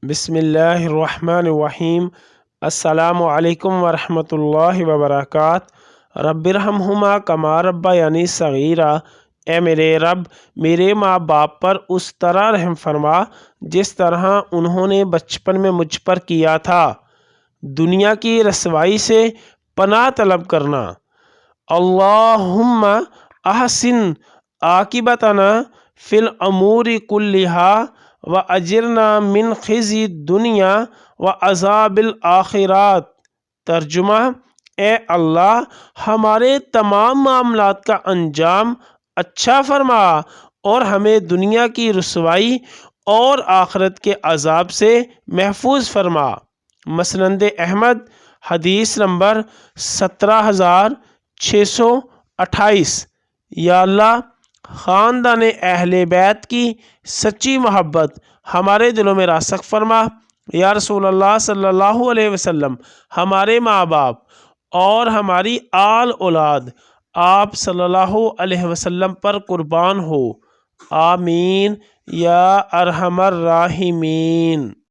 बिस्मिल्लाहिर्रहमानिर्रहीम। अस्सलामु अलैकुम वरहमतुल्लाहि वबरकातुहू। रब्बिरहम्हुमा कमा रब्बयानी सगीरा। ए मेरे रब, मेरे माँ बाप पर उस तरह रहम फरमा जिस तरह उन्होंने बचपन में मुझ पर किया था। दुनिया की रसवाई से पनाह तलब करना। अल्लाहुम्मा अहसिन आकिबतना फिल अमूरी कुल्लिहा व अजिरना मिन खिज़ी दुनिया व अज़ाबिल आखिरात। तर्जुमा: ए अल्लाह, हमारे तमाम मामलात का अंजाम अच्छा फरमा और हमें दुनिया की रुसवाई और आखिरत के अजाब से महफूज फरमा। मसनद अहमद हदीस नंबर 17628। या अल्लाह, ख़ानदान अहले बैत की सच्ची मोहब्बत हमारे दिलों में रासख फरमा। या रसूल अल्लाह सल्लल्लाहु अलैहि वसल्लम, हमारे माँ बाप और हमारी आल औलाद आप सल्लल्लाहु अलैहि वसल्लम पर कुर्बान हो। आमीन या अरहमर राहिमीन।